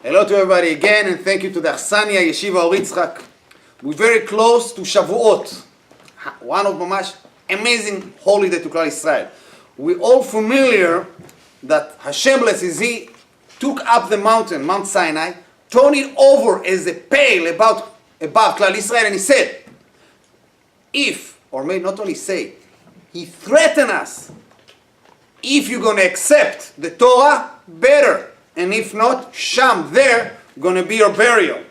Hello to everybody again, and thank you to the Aksania Yeshiva Or Yitzchak. We're very close to Shavuot, one of Mamash amazing holiday to Klal Israel. We're all familiar that Hashem, blessed is He, took up the mountain, Mount Sinai, turned it over as a pale above Klal Israel, and He said, if, or maybe not only say, He threatened us, if you're going to accept the Torah, better. And if not, Sham, there, going to be your burial.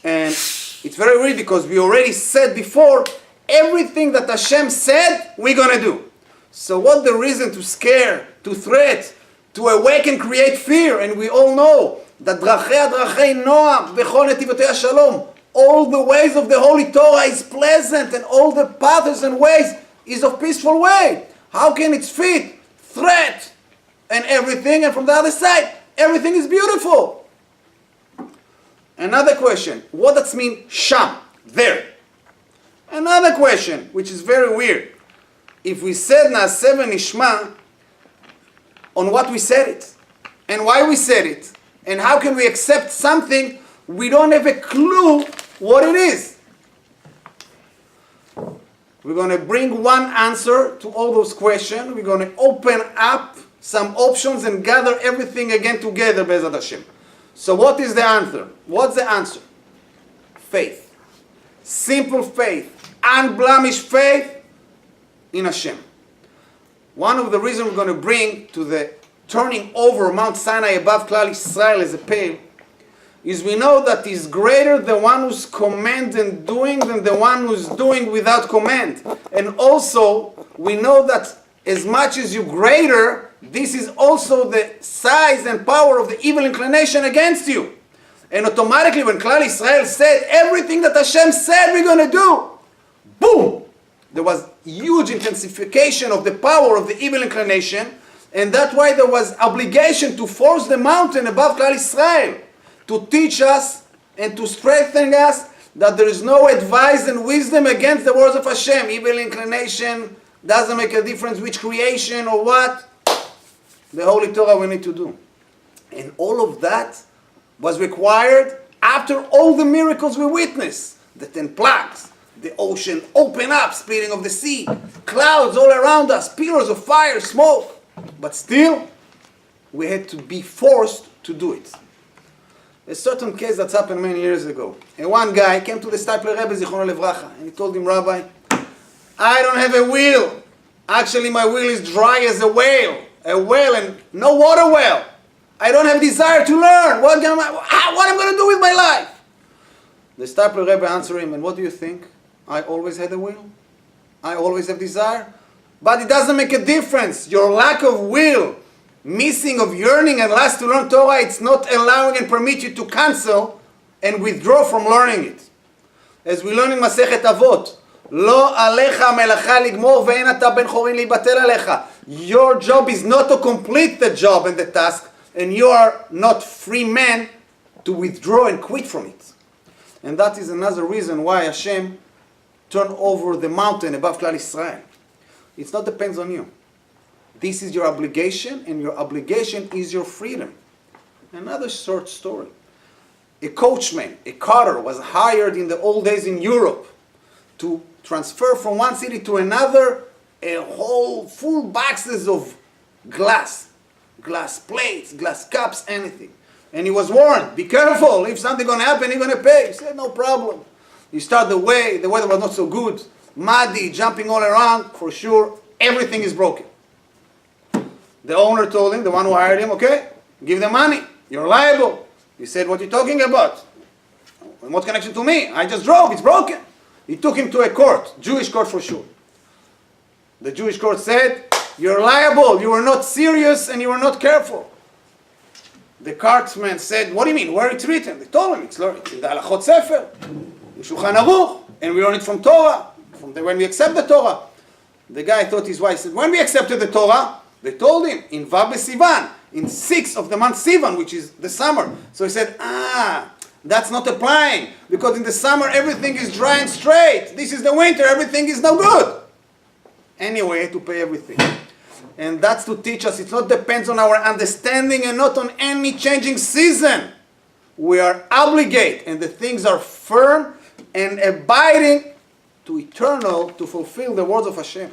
And it's very weird because we already said before, everything that Hashem said, we're going to do. So what's the reason to scare, to threat, to awaken, create fear? And we all know that drachei Noah v'chol netivotei shalom, all the ways of the Holy Torah is pleasant, and all the paths and ways is of peaceful way. How can it fit threat and everything, and from the other side, everything is beautiful? Another question, what does mean Sham, there? Another question, which is very weird. If we said Naaseh v'nishma, on what we said it, and why we said it, and how can we accept something we don't have a clue what it is? We're going to bring one answer to all those questions. We're going to open up some options and gather everything again together, Be'ezrat Hashem. So what is the answer? What's the answer? Faith. Simple faith. Unblemished faith in Hashem. One of the reasons we're going to bring to the turning over Mount Sinai above Klal Israel as a pale is we know that is greater the one who's command and doing than the one who's doing without command. And also, we know that as much as you're greater, this is also the size and power of the evil inclination against you. And automatically when Klal Israel said everything that Hashem said we're going to do, boom! There was huge intensification of the power of the evil inclination, and that's why there was obligation to force the mountain above Klal Israel, to teach us and to strengthen us that there is no advice and wisdom against the words of Hashem. Evil inclination doesn't make a difference which creation or what. The Holy Torah we need to do. And all of that was required after all the miracles we witnessed. The 10 plagues, the ocean open up, splitting of the sea, clouds all around us, pillars of fire, smoke. But still, we had to be forced to do it. A certain case that's happened many years ago. And one guy came to the Stipler Rebbe, Zichrono Levracha, and he told him, Rabbi, I don't have a wheel. Actually, my wheel is dry as a whale and no water well. I don't have desire to learn. What am I going to do with my life? The Stipler Rebbe answered him, and what do you think? I always had a will. I always have desire. But it doesn't make a difference. Your lack of will, missing of yearning and lust to learn Torah, it's not allowing and permit you to cancel and withdraw from learning it. As we learn in Masechet Avot, Lo alecha melacha ligmor ve'en ata ben chorin libatel alecha. Your job is not to complete the job and the task, and you are not free man to withdraw and quit from it. And that is another reason why Hashem turned over the mountain above Klal Israel. It's not depends on you. This is your obligation, and your obligation is your freedom. Another short story. A coachman, a carter, was hired in the old days in Europe to transfer from one city to another a whole full boxes of glass plates, glass cups, anything. And he was warned, be careful, if something going to happen, you're going to pay. He said, no problem. You start the weather was not so good, muddy, jumping all around, for sure, everything is broken. The owner told him, the one who hired him, okay, give the money, you're liable. He said, what are you talking about? And what connection to me? I just drove, it's broken. He took him to a court, Jewish court for sure. The Jewish court said, you're liable, you were not serious and you were not careful. The cartsman said, what do you mean, where it's written? They told him, it's in the Halachot Sefer, in Shulchan Aruch, and we learn it from Torah, when we accept the Torah. The guy thought his wife said, when we accepted the Torah, they told him, in Vav Sivan, in 6 of the month Sivan, which is the summer. So he said, that's not applying, because in the summer everything is dry and straight. This is the winter, everything is no good. Anyway, to pay everything. And that's to teach us, it not depends on our understanding and not on any changing season. we are obligated, and the things are firm and abiding to eternal to fulfill the words of Hashem.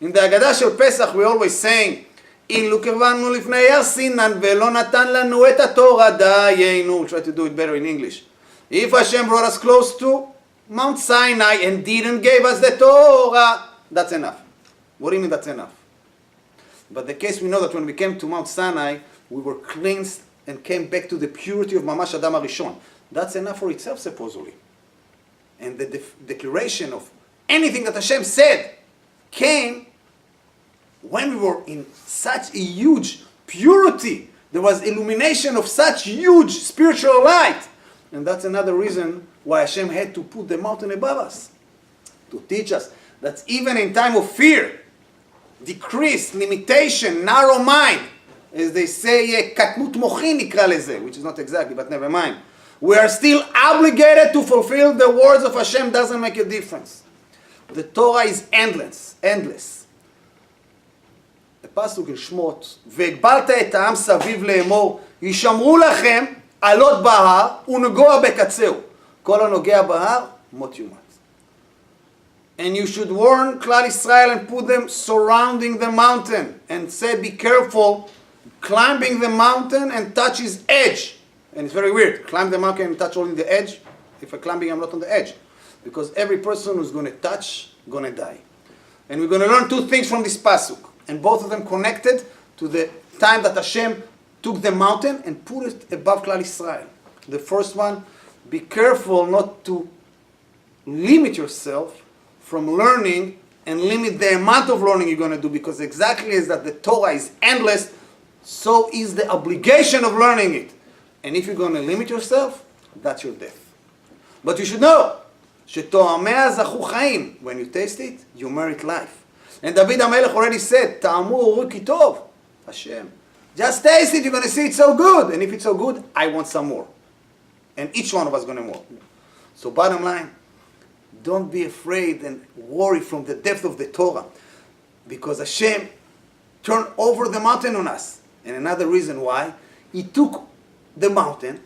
In the Haggadah של Pesach we always saying, אילו קרבנו לפני הר סינן ולא נתן לנו את התורה דיינו. We'll try to do it better in English. If Hashem brought us close to Mount Sinai and didn't give us the Torah, that's enough. What do you mean that's enough? But the case we know that when we came to Mount Sinai, we were cleansed and came back to the purity of Mamash Adam HaRishon. That's enough for itself, supposedly. And the declaration of anything that Hashem said came when we were in such a huge purity. There was illumination of such huge spiritual light. And that's another reason why Hashem had to put the mountain above us. To teach us that even in time of fear, decrease, limitation, narrow mind, as they say, katnut mochin nikra leze, which is not exactly, but never mind. We are still obligated to fulfill the words of Hashem. Doesn't make a difference. The Torah is endless. הפסוק אל שמות, והגבלת את העם סביב לאמור, ישמרו לכם עלות בהר ונגוע בקצהו. כל הנוגע בהר, מות יומת. And you should warn Klal Israel and put them surrounding the mountain and say, be careful climbing the mountain and touch his edge. And it's very weird. Climb the mountain and touch only the edge. If I'm climbing, I'm not on the edge. Because every person who's going to touch, going to die. And we're going to learn two things from this pasuk. And both of them connected to the time that Hashem took the mountain and put it above Klal Israel. The first one, be careful not to limit yourself from learning and limit the amount of learning you're going to do, because exactly as that the Torah is endless, so is the obligation of learning it. And if you're going to limit yourself, that's your death. But you should know, שתואמיה זכו חיים. When you taste it, you merit life. And David HaMelech already said, טעמו וראו כי טוב. Hashem. Just taste it, you're going to see it's so good. And if it's so good, I want some more. And each one of us is going to want. So bottom line, don't be afraid and worry from the depth of the Torah. Because Hashem turned over the mountain on us. And another reason why, He took the mountain,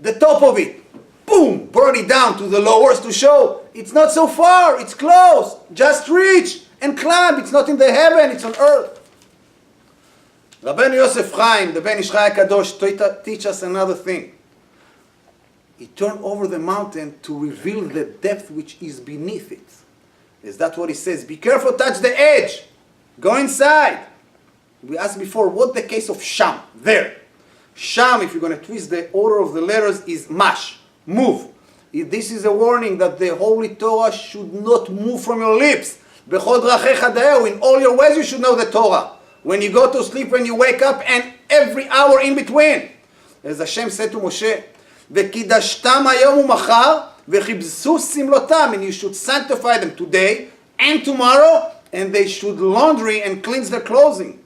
the top of it, boom, brought it down to the lowest to show it's not so far, it's close. Just reach and climb. It's not in the heaven, it's on earth. Rabbeinu Yosef Chaim, the Ben Ish Chai HaKadosh, teach us another thing. He turned over the mountain to reveal the depth which is beneath it. Is that what he says? Be careful, touch the edge. Go inside. We asked before, what the case of Sham? There. Sham, if you're going to twist the order of the letters, is mash. Move. This is a warning that the Holy Torah should not move from your lips. Bechol drachecha da'eu. In all your ways you should know the Torah. When you go to sleep, when you wake up, and every hour in between. As Hashem said to Moshe, וקידשתם היום ומחר וכיבסו שמלותם, and you should sanctify them today and tomorrow, and they should laundry and cleanse their clothing.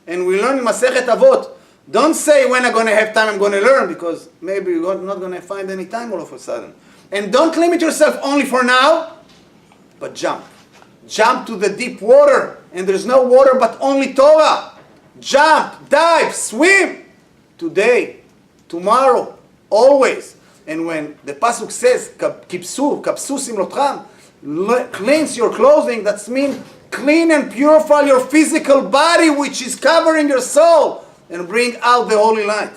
And we learn in Masechet Avot, don't say when I'm going to have time I'm going to learn, because maybe you're not going to find any time all of a sudden. And don't limit yourself only for now, but jump. Jump to the deep water, and there's no water but only Torah. Jump, dive, swim. Today, tomorrow, always. And when the pasuk says, kapsu simlotram, cleanse your clothing, that means clean and purify your physical body, which is covering your soul, and bring out the holy light.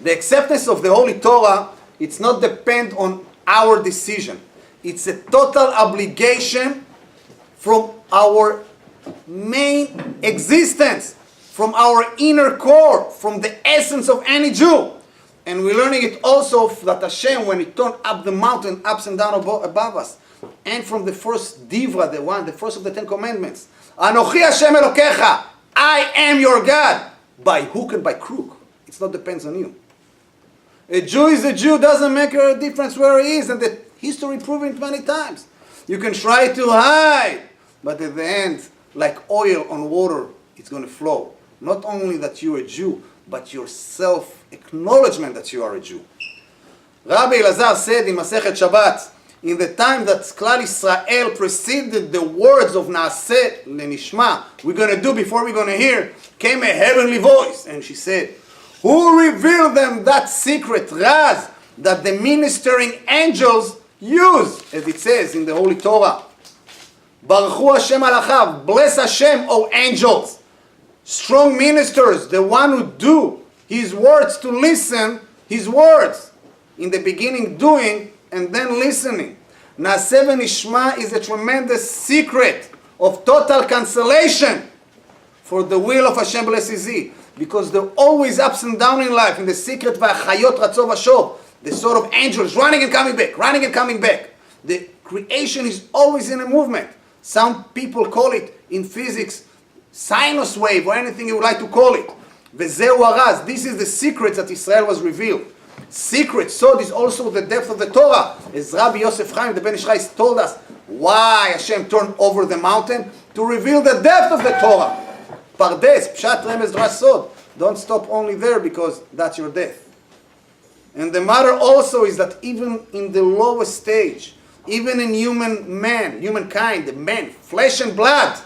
The acceptance of the Holy Torah, it's not depend on our decision. It's a total obligation from our main existence, from our inner core, from the essence of any Jew. And we're learning it also that Hashem, when He turned up the mountain, ups and down above us, and from the first divra, the first of the 10 Commandments, Anochi Hashem Elokecha, I am your God, by hook and by crook. It not depends on you. A Jew is a Jew, doesn't make a difference where he is, and the history proven it many times. You can try to hide, but at the end, like oil on water, it's going to flow. Not only that you're a Jew, but your self-acknowledgement that you are a Jew. Rabbi Elazar said in Masechet Shabbat, in the time that Klal Yisrael preceded the words of Naaseh Lenishma, we're going to do before we're going to hear, came a heavenly voice, and she said, Who revealed them that secret, Raz, that the ministering angels use, as it says in the Holy Torah. Baruchu Hashem alachav, bless Hashem, O angels. Strong ministers, the one who do His words to listen, His words. In the beginning doing, and then listening. Naaseh v'nishma is a tremendous secret of total cancellation for the will of Hashem blesses He. Because there are always ups and downs in life, in the secret v'achayot ratzov v'shov, the sort of angels running and coming back, running and coming back. The creation is always in a movement. Some people call it in physics sinus wave or anything you would like to call it. V'zeu haraz, this is the secret that Israel was revealed. Secret, so is also the depth of the Torah. As Rabbi Yosef Chaim, the Ben Ish Chai, told us why Hashem turned over the mountain to reveal the depth of the Torah. Pardes, Pshat, Remez, Drash, Sod. Don't stop only there because that's your death. And the matter also is that even in the lowest stage, even in humankind, the man, flesh and blood,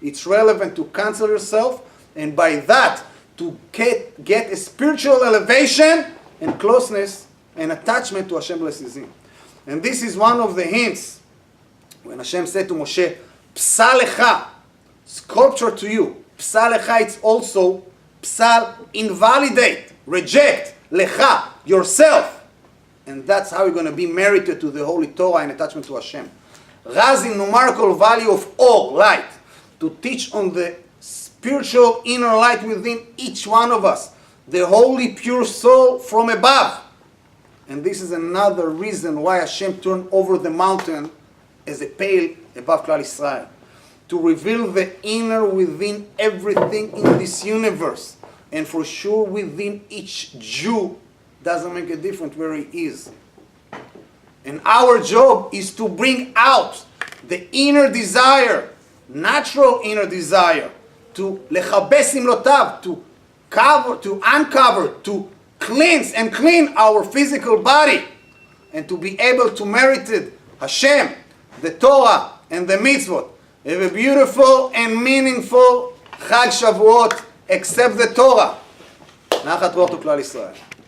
it's relevant to cancel yourself, and by that to get a spiritual elevation and closeness and attachment to Hashem blesses Him. And this is one of the hints when Hashem said to Moshe, Psal lecha, sculpture to you. Psal lecha, it's also psal, invalidate, reject, lecha, yourself. And that's how you're going to be merited to the Holy Torah and attachment to Hashem. Raz in numerical value of all, light, to teach on the spiritual inner light within each one of us, the holy pure soul from above. And this is another reason why Hashem turned over the mountain as a pale above Klal Israel, to reveal the inner within everything in this universe, and for sure within each Jew. Doesn't make a difference where he is. And our job is to bring out the inner desire, natural inner desire, to lechabes imlotav, to cover, to uncover, to cleanse and clean our physical body, and to be able to merit Hashem, the Torah, and the mitzvot. Have a beautiful and meaningful Chag Shavuot, except the Torah. Nachat Ruach to Klal Yisrael.